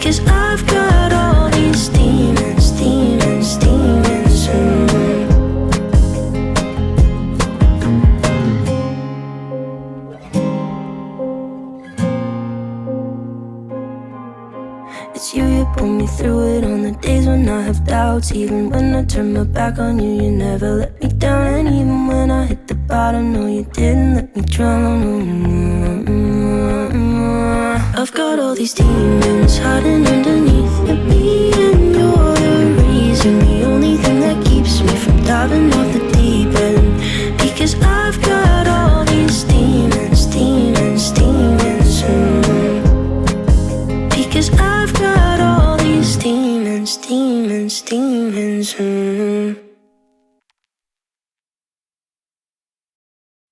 because I've got all these demons, demons, demons. It's you pull me through it on the days when I have doubts. Even when I turn my back on you, you never let me down. And even when I hit the bottom, no, you didn't let me drown. I've got all these demons hiding underneath me, and you're the reason, the only thing that keeps me from diving off the deep end. Because I've got all these demons, demons, demons. Because I've got all these demons, demons, demons.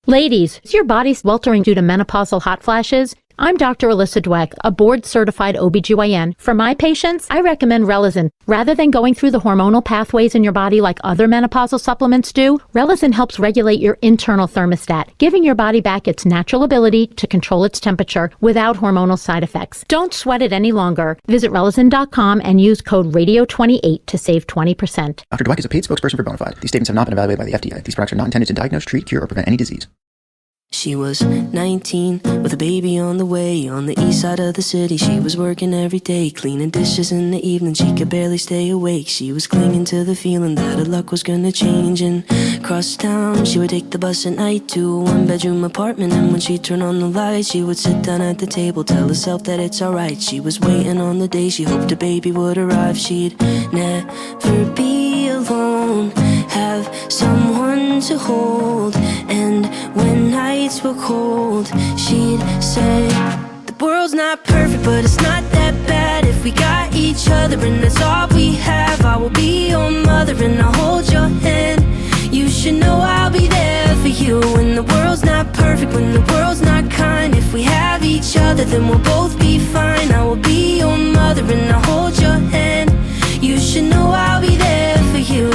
Ladies, is your body sweltering due to menopausal hot flashes? I'm Dr. Alyssa Dweck, a board-certified OBGYN. For my patients, I recommend Relazin. Rather than going through the hormonal pathways in your body like other menopausal supplements do, Relazin helps regulate your internal thermostat, giving your body back its natural ability to control its temperature without hormonal side effects. Don't sweat it any longer. Visit Relazin.com and use code RADIO28 to save 20%. Dr. Dweck is a paid spokesperson for Bonafide. These statements have not been evaluated by the FDA. These products are not intended to diagnose, treat, cure, or prevent any disease. She was 19 with a baby on the way. On the east side of the city, she was working every day, cleaning dishes in the evening, she could barely stay awake. She was clinging to the feeling that her luck was gonna change. And across town, she would take the bus at night to a one-bedroom apartment. And when she'd turn on the light, she would sit down at the table, tell herself that it's alright. She was waiting on the day she hoped a baby would arrive. She'd never be alone, have someone to hold. And when nights were cold, she'd say, the world's not perfect, but it's not that bad if we got each other, and that's all we have. I will be your mother and I'll hold your hand. You should know I'll be there for you when the world's not perfect, when the world's not kind. If we have each other, then we'll both be fine. I will be your mother and I'll hold your hand. You should know I'll be there for you.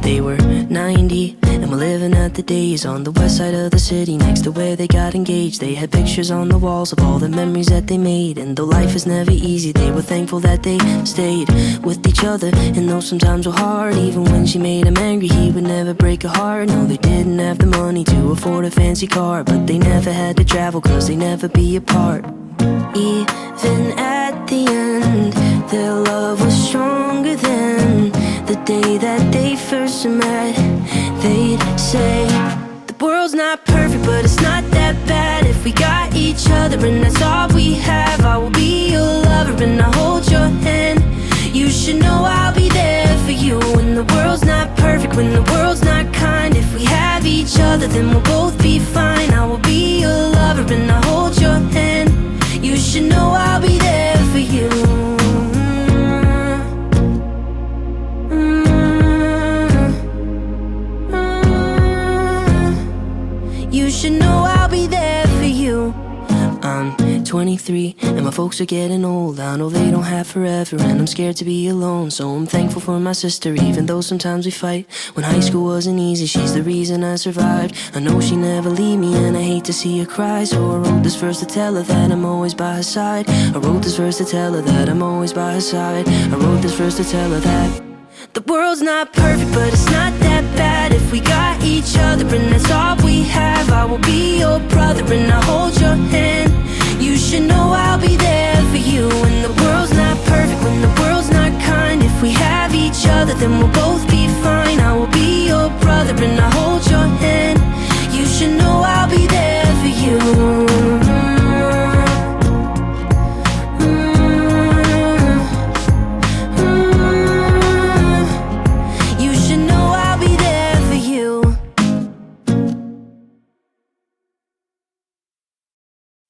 They were 90 and were living at the days on the west side of the city, next to where they got engaged. They had pictures on the walls of all the memories that they made. And though life is never easy, they were thankful that they stayed with each other. And though sometimes were hard, even when she made him angry, he would never break her heart. No, they didn't have the money to afford a fancy car, but they never had to travel, cause they never be apart. Even at the end, their love was stronger than the day that they first met. They'd say, the world's not perfect, but it's not that bad if we got each other, and that's all we have. I will be your lover and I'll hold your hand. You should know I'll be there for you when the world's not perfect, when the world's not kind. If we have each other, then we'll both be fine. I will be your lover and I'll hold your hand. You should know I'll be there for you. You should know I'll be there for you. I'm 23 and my folks are getting old. I know they don't have forever and I'm scared to be alone. So I'm thankful for my sister, even though sometimes we fight. When high school wasn't easy, she's the reason I survived. I know she never leave me and I hate to see her cry. So I wrote this verse to tell her that I'm always by her side. I wrote this verse to tell her that I'm always by her side. I wrote this verse to tell her that the world's not perfect, but it's not that bad if we got each other, and that's all we have. I will be your brother and I'll hold your hand. You should know I'll be there for you when the world's not perfect, when the world's not kind. If we have each other, then we'll both be fine. I will be your brother and I'll hold your hand. You should know I'll be there for you.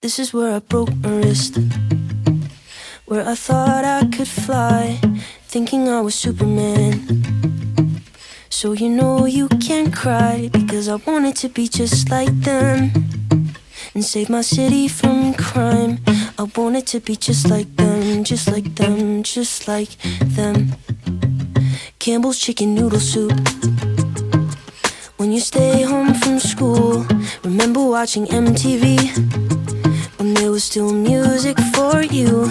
This is where I broke my wrist, where I thought I could fly, thinking I was Superman. So you know you can't cry, because I wanted to be just like them and save my city from crime. I wanted to be just like them, just like them, just like them. Campbell's chicken noodle soup. When you stay home from school, remember watching MTV? When there was still music for you,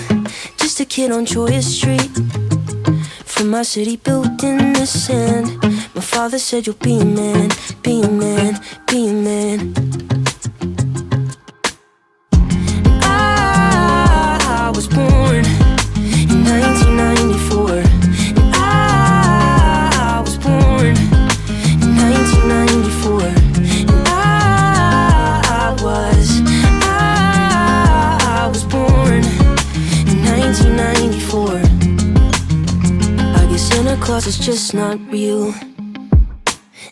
just a kid kid on Choya Street, from my city built in the sand. My father said you'll be a man, be a man, be a man. I was born in 1994, and I was born in 1994, and I was born in 1994. I guess Santa Claus is just not real,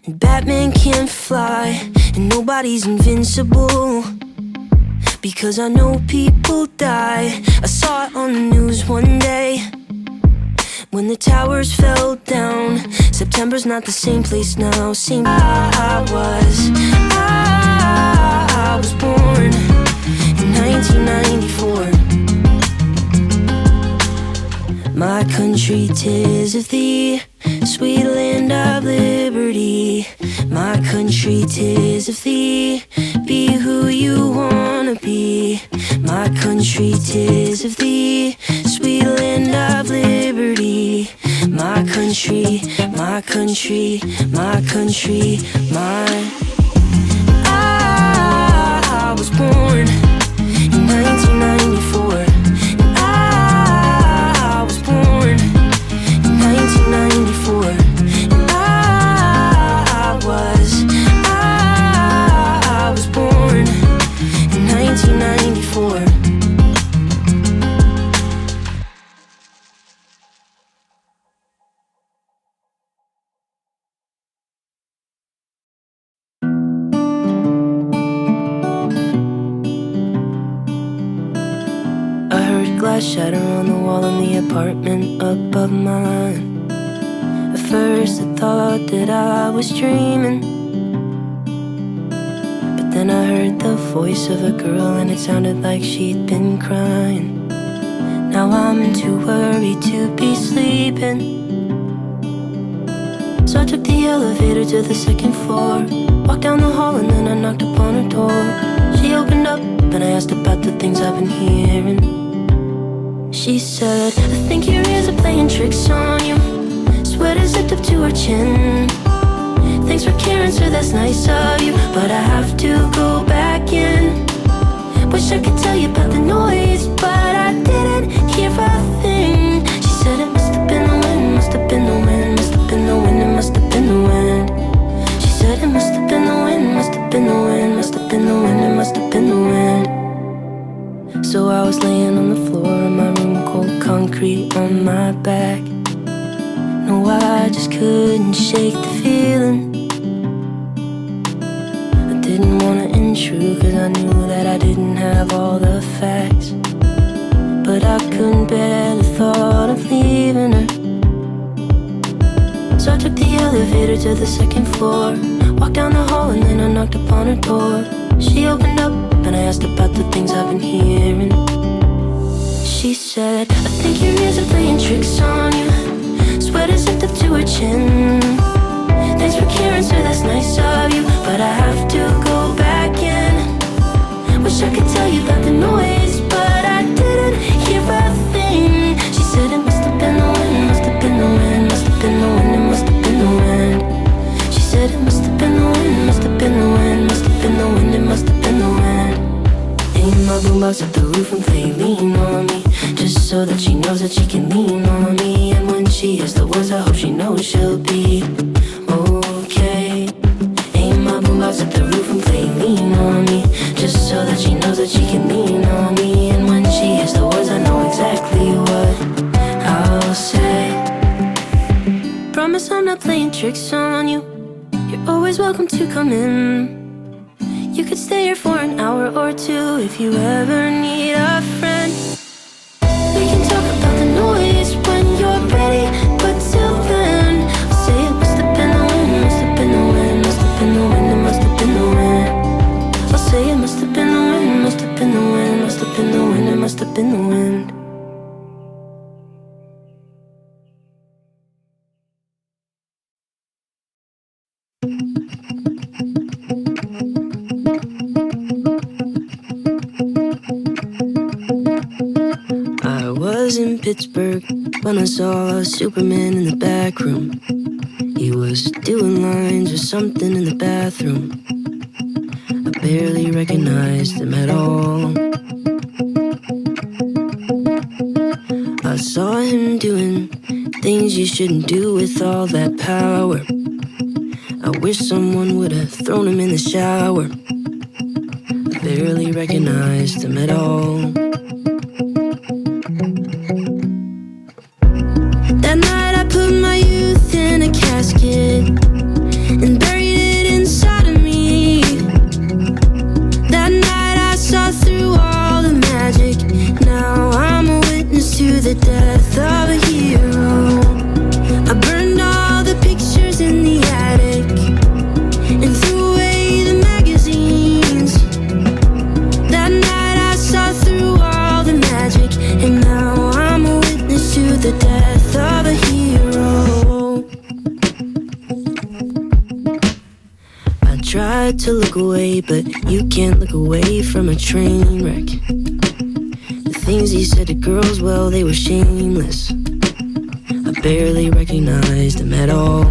and Batman can't fly, and nobody's invincible. Because I know people die. I saw it on the news one day, when the towers fell down. September's not the same place now. Same. I was born in 1994. My country, 'tis of thee, sweet land of liberty. My country, 'tis of thee, be who you wanna be. My country, tis of thee, sweet land of liberty. My country, my country, my country, my. I was born in 1994. I was born in 1994. And I was born in 1994. I heard glass shatter on the wall in the apartment above mine. At first I thought that I was dreaming, but then I heard the voice of a girl and it sounded like she'd been crying. Now I'm too worried to be sleeping, so I took the elevator to the second floor, walked down the hall and then I knocked upon her door. She opened up and I asked about the things I've been hearing. She said, I think your ears are playing tricks on you. Sweater zipped up to her chin. Thanks for caring, sir, that's nice of you, but I have to go back in. Wish I could tell you about the noise, but I didn't hear a thing. She said it must have been the wind, must have been the wind, must have been the wind, it must have been the wind. She said it must have been the wind, must have been the wind, must have been the wind, it must have been the wind. So I was laying on the floor in my room, cold concrete on my back. No, I just couldn't shake the feeling. I didn't wanna intrude cause I knew that I didn't have all the facts, but I couldn't bear the thought of leaving her. So I took the elevator to the second floor, walked down the hall and then I knocked upon her door. She opened up and I asked about the things I've been hearing. She said, I think your ears are playing tricks on you. Sweater zipped up to her chin. Thanks for caring, sir, that's nice of you, but I have to go back in. Wish I could tell you about the noise, but I didn't hear a thing. She said it must have been the wind, must have been the wind, must have been the wind, it must have been the wind. She said it must have been the wind, must have been the wind, must have been the wind, it must have been the wind. Aim my boombox at the roof and play lean on me, just so that she knows that she can lean on me. And when she hears the words, I hope she knows she'll be okay. Aim my boombox at the roof and play lean on me, just so that she knows that she can lean on me. And when she hears the words, I know exactly what I'll say. Promise I'm not playing tricks on you. You're always welcome to come in. You could stay here for an hour or two if you ever need a friend. We can talk about the noise when you're ready, but till then I'll say it must have been the wind, must have been the wind, must have been the wind, it must have been the wind. I'll say it must have been the wind, must have been the wind, must have been the wind, it must have been the wind. I was was in Pittsburgh when I saw Superman in the back room. He was doing lines or something in the bathroom. I barely recognized him at all. I saw him doing things you shouldn't do with all that power. I wish someone would have thrown him in the shower. I barely recognized him at all. That night I put my youth in a casket and buried it inside of me. That night I saw through all the magic. Now I'm a witness to the death of a hero. I burned all the pictures in the attic and threw away the magazines. That night I saw through all the magic, and now I'm a witness to the death of a hero. I tried to look away, but you can't look away from a train wreck. The things he said to girls, well, they were shameless. I barely recognized him at all.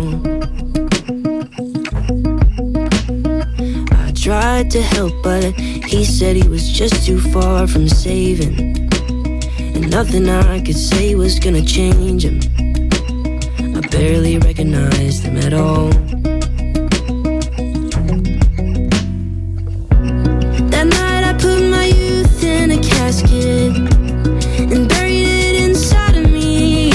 I tried to help, but he said he was just too far from saving, and nothing I could say was gonna change him. I barely recognized him at all. That night I put my youth in a casket and buried it inside of me.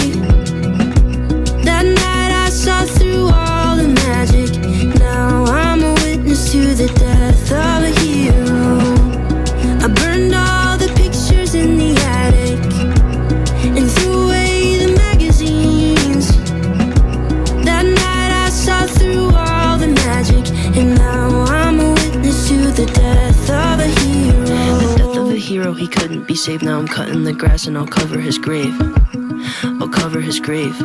That night I saw through all the magic. Now I'm a witness to the death of a hero. I burned all the pictures in the attic and threw away the magazines. That night I saw through all the magic, and now I'm a witness to the death of a hero. The death of a hero, he couldn't be saved. Now I'm cutting the grass and I'll cover his grave. I'll cover his grave.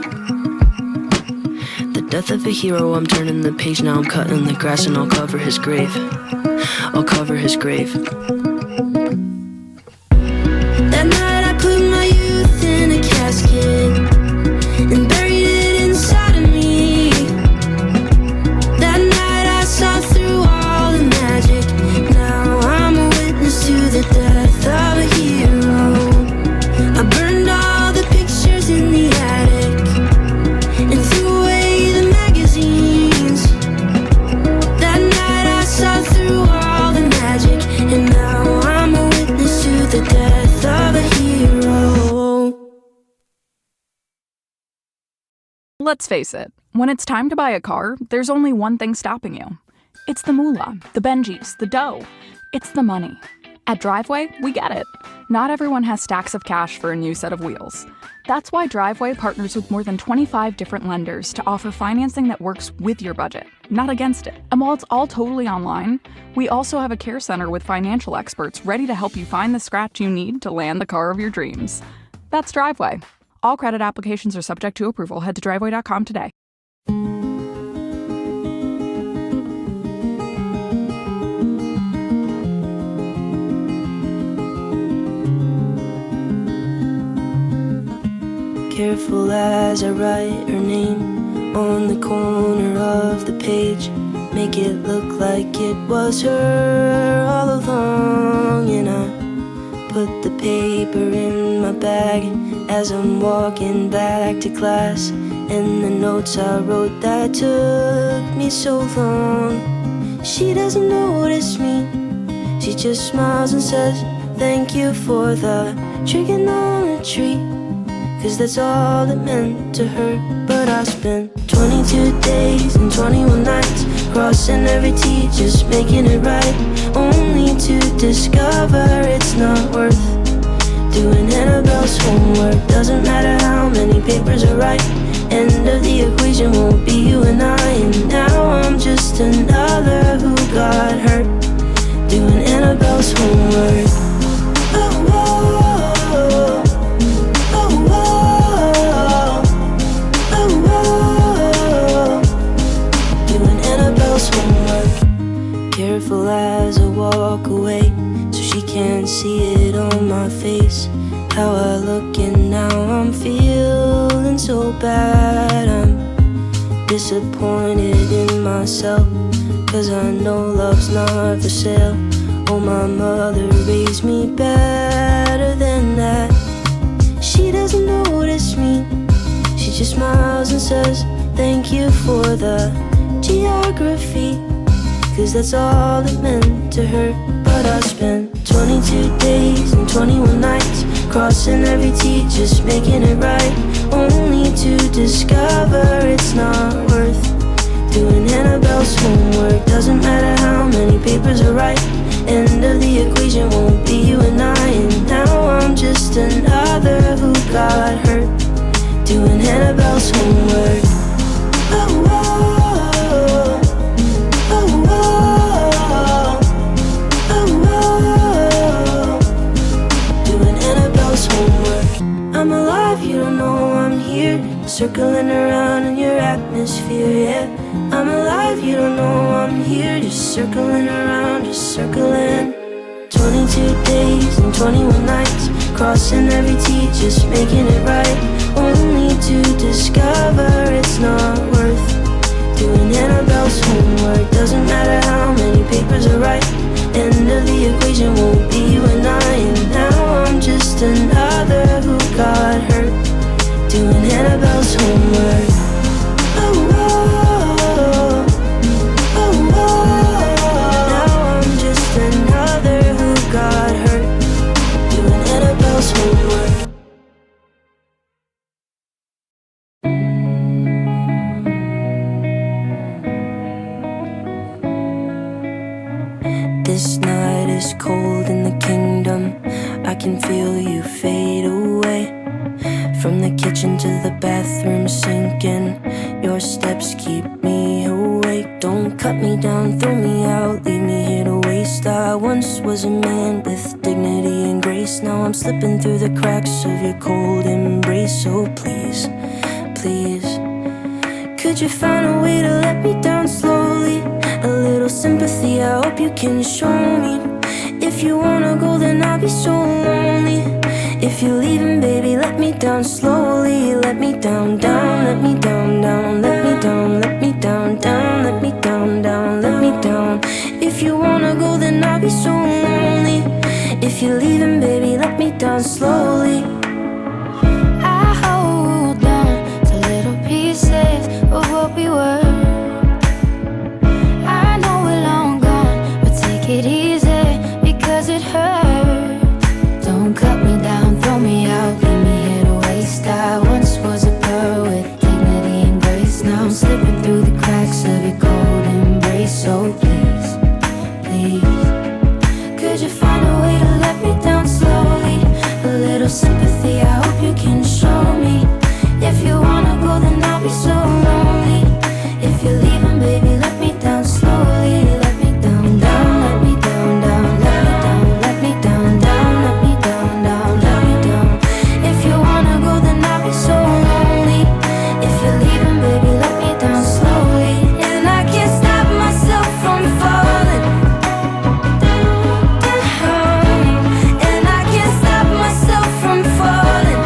The death of a hero, I'm turning the page. Now I'm cutting the grass and I'll cover his grave. I'll cover his grave. That night I put my youth in a casket and buried it inside of me. That night I saw through all the magic. Now I'm a witness to the death of a hero. I burned all the pictures in the attic and threw away the magazines. That night I saw through all the magic, and now I'm a witness to the death of a hero. Let's face it, when it's time to buy a car, there's only one thing stopping you. It's the moolah, the Benjis, the dough. It's the money. At Driveway, we get it. Not everyone has stacks of cash for a new set of wheels. That's why Driveway partners with more than 25 different lenders to offer financing that works with your budget, not against it. And while it's all totally online, we also have a care center with financial experts ready to help you find the scratch you need to land the car of your dreams. That's Driveway. All credit applications are subject to approval. Head to driveway.com today. Careful as I write her name on the corner of the page. Make it look like it was her all along. And I put the paper in my bag as I'm walking back to class. And the notes I wrote that took me so long. She doesn't notice me. She just smiles and says, thank you for the trigonometry. 'Cause that's all it meant to her. But I spent 22 days and 21 nights crossing every T, just making it right, only to discover it's not worth doing Annabelle's homework. Doesn't matter how many papers are right, end of the equation won't be you and I. And now I'm just another who got hurt doing Annabelle's homework. Oh, oh, oh, oh, oh, oh, doing Annabelle's homework. Careful as I walk away, so she can't see it on my face, how I look. And now I'm feeling so bad. I'm disappointed in myself, 'cause I know love's not for sale. Oh, my mother raised me better than that. She doesn't notice me, she just smiles and says thank you for the geography, 'cause that's all it meant to her. But I spent 22 days and 21 nights crossing every T, just making it right, only to discover it's not worth doing Annabelle's homework. Doesn't matter how many papers are right, end of the equation won't be you and I. And now I'm just another who got hurt doing Annabelle's homework. Oh, oh, oh, oh, oh, oh, doing Annabelle's homework. I'm alive, you don't know I'm here, circling around in your atmosphere, yeah. I'm alive, you don't know I'm here, just circling around, just circling. 22 days and 21 nights crossing every T, just making it right, only to discover it's not worth doing Annabelle's homework. Doesn't matter how many papers are right, end of the equation won't be you and I. And now I'm just another who got hurt doing Annabelle's homework. Oh, oh, oh, oh. Now I'm just another who got hurt doing Annabelle's homework. This night is cold in the kingdom, I can feel you fade away. From the kitchen to the bathroom sinking, your steps keep me awake. Don't cut me down, throw me out, leave me here to waste. I once was a man with dignity and grace, now I'm slipping through the cracks of your cold embrace. So please, please, could you find a way to let me down slowly? A little sympathy, I hope you can show me. If you wanna go, then I'll be so lonely. If you're leaving, baby, let me down slowly. Let me down, down, let me down, down, let me down, let me down, down, let me down, down, let me down. If you wanna go, then I'll be so lonely. If you're leaving, baby, let me down slowly. I hold on to little pieces of what we were. I know we're long gone, but take it easy because it hurts. Don't cut me down, throw me out, leave me here to waste. I once was a pearl with dignity and grace, now I'm slipping through the cracks of your cold embrace. So please, please, could you find a way to let me down slowly? A little sympathy, I hope you can show me. If you wanna go, then I'll be so lonely. If you're leaving, baby, let me down slowly. Let me down, down, let me down, down, let me down, let me down, down, let me down, down, let me down. If you wanna go, then I'll be so lonely. If you're leaving, baby, let me down slowly. And I can't stop myself from falling down. And I can't stop myself from falling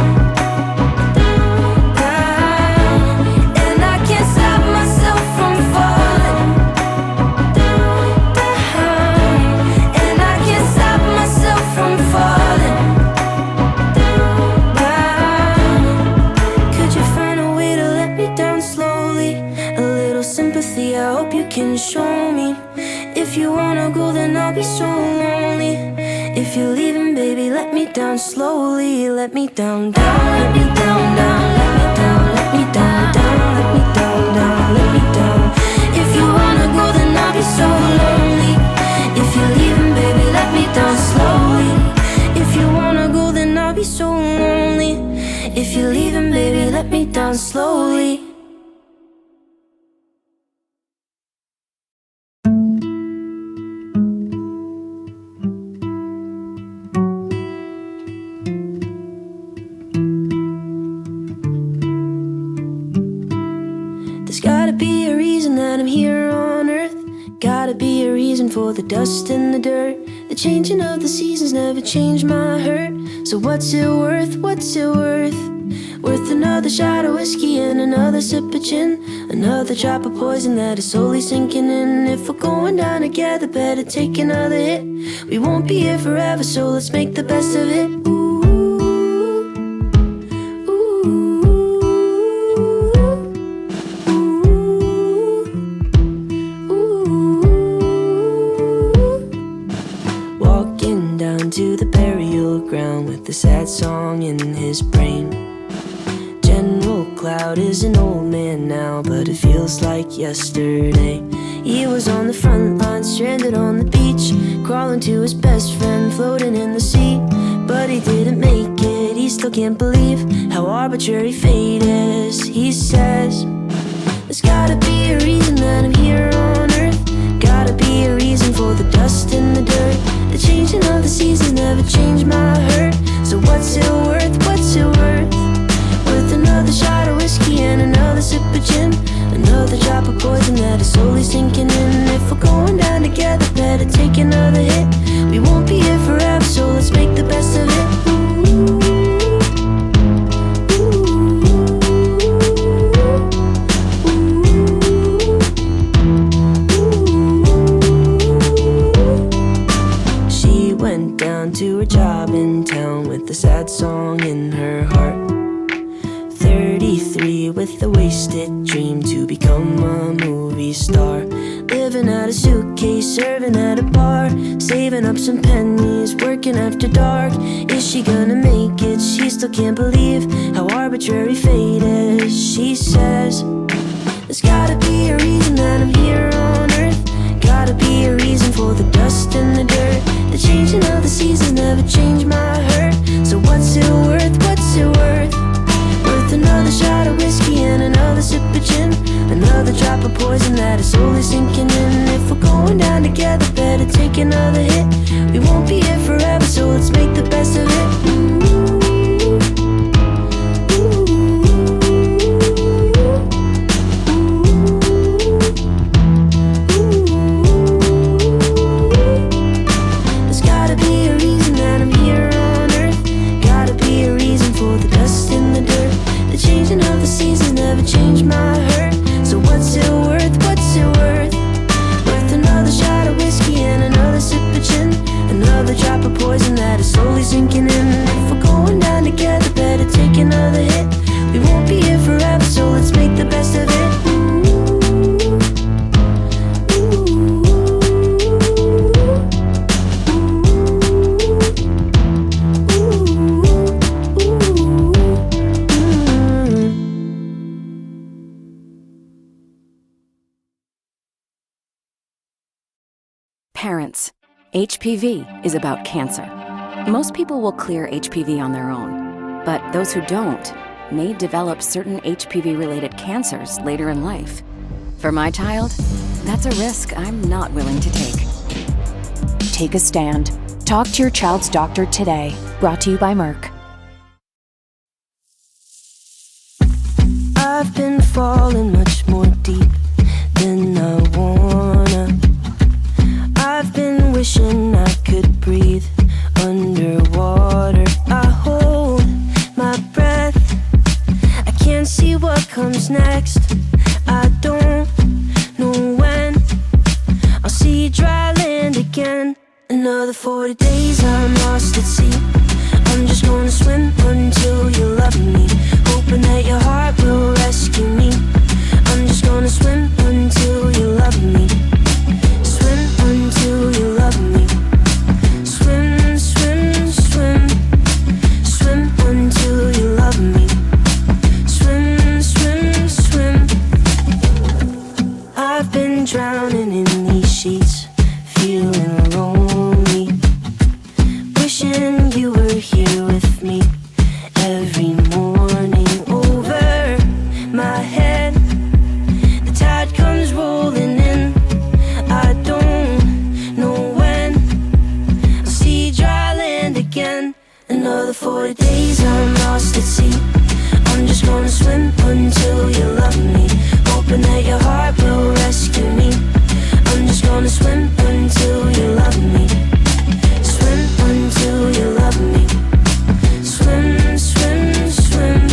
down. And I can't stop myself from falling down. And I can't stop myself from falling down. Could you find a way to let me down slowly? A little sympathy, I hope you can show me. If you wanna go, then I'll be so lonely. If you're leaving, baby, let me down slowly. Let me down, down, let me down, down, let me down, let me down, down, let me down, down, let me down. If you wanna go, then I'll be so lonely. If you're leaving, baby, let me down slowly. If you wanna go, then I'll be so lonely. If you're leaving, baby, let me down slowly. There's gotta be a reason that I'm here on earth. Gotta be a reason for the dust and the dirt. The changing of the seasons never changed my hurt. So what's it worth? What's it worth? Worth another shot of whiskey and another sip of gin. Another drop of poison that is slowly sinking in. If we're going down together, better take another hit. We won't be here forever, so let's make the best of it. Ooh, ooh, ooh. Walking down to the burial ground with a sad song in his brain. General Cloud is an old man now, but it feels like yesterday. He was on the front line, stranded on the beach, crawling to his best friend, floating in the sea. But he didn't make it, he still can't believe how arbitrary fate is. He says, there's gotta be a reason that I'm here on earth. Gotta be a reason for the dust and the dirt. The changing of the seasons never changed my hurt. So what's it worth, what's it worth? Worth another shot of whiskey and another sip of gin. Another drop of poison that is slowly sinking in. If we're going down together, better take another hit. We won't be here forever, so let's make the best of it. She went down to her job in town with a sad song in her heart. 33 with a wasted dream to become a movie star. Living out a suitcase, serving at a bar, saving up some pennies, working after dark. Is she gonna make it? She still can't believe how arbitrary fate is. She says, there's gotta be a reason that I'm here on earth. Gotta be a reason for the dust and the dirt. The changing of the seasons never changed my hurt. So what's it worth, what's it worth? Worth another shot of whiskey and another sip of gin. Another drop of poison that is slowly sinking in. If we're going down together, better take another hit. We won't be here forever, so let's make the best of it. There's gotta be a reason that I'm here on earth. Gotta be a reason for the dust and the dirt. The changing of the seasons never changed my hurt. So what's it worth, what's it worth? Worth another shot of whiskey and another sip of gin. Another drop of poison that is slowly sinking in. If we're going down together, better take another hit. We won't be here forever, so let's make the best of it. Parents, HPV is about cancer. Most people will clear HPV on their own, but those who don't may develop certain HPV-related cancers later in life. For my child, that's a risk I'm not willing to take. Take a stand. Talk to your child's doctor today. Brought to you by Merck. I've been falling much more deep than I wanna. I've been wishing I could breathe underwater. I hold my breath. I can't see what comes next. I don't know when I'll see dry land again. Another 40 days I'm lost at sea. I'm just gonna swim until you love me, hoping that your heart will rescue me. I'm just gonna swim until you love me. Swim until you love me. Swim, swim, swim. Swim until you love me. Swim, swim, swim. I've been drowning in these sheets, feeling lonely, wishing you were here with me every morning. Over my head, the tide comes rolling in. I don't know when I'll see dry land again. Another 40 days I'm lost at sea. I'm just gonna swim until you love me, hoping that your heart will rescue me. I'm just gonna swim until you love me. Swim until you love me. Swim, swim, swim.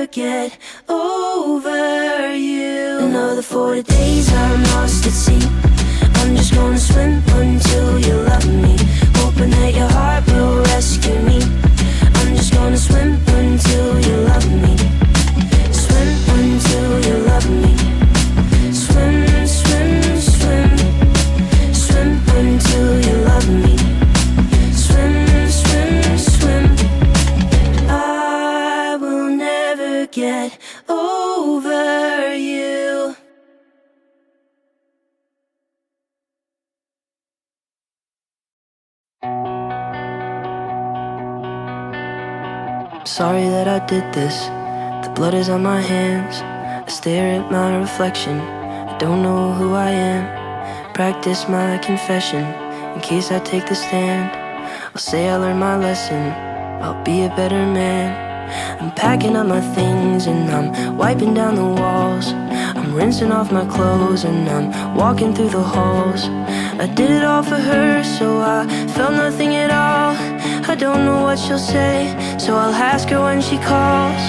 never get over you. Another 40 days I'm lost at sea. I'm just gonna swim until you love me, hoping that your heart will rescue me. I'm just gonna swim until you love me. Swim until you love me. Swim, swim, swim. Swim until you love me. Swim, swim, swim. I will never get over you. Sorry that I did this. The blood is on my hands. I stare at my reflection. I don't know who I am. Practice my confession in case I take the stand. I'll say I learned my lesson. I'll be a better man. I'm packing up my things and I'm wiping down the walls. I'm rinsing off my clothes and I'm walking through the halls. I did it all for her, so I felt nothing at all. I don't know what she'll say, so I'll ask her when she calls.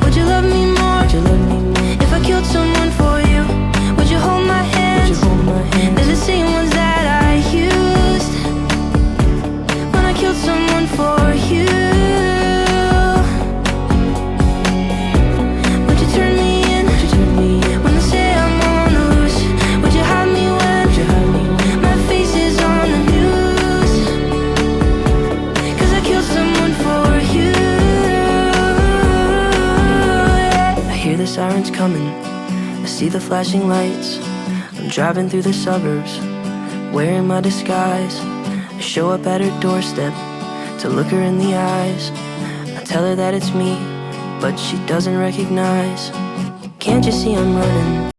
Would you love me more? Would you love me more? If I killed someone for you, would you hold my hand? Would you hold my hand? They're the same ones that I used when I killed someone for you. Would you turn me in? Would you turn me in? When they say I'm on the loose, would you hide me when? Would you hide me when? My face is on the news, 'cause I killed someone for you. I hear the sirens coming, I see the flashing lights. I'm driving through the suburbs, wearing my disguise. I show up at her doorstep to look her in the eyes. I tell her that it's me, but she doesn't recognize. Can't you see I'm running?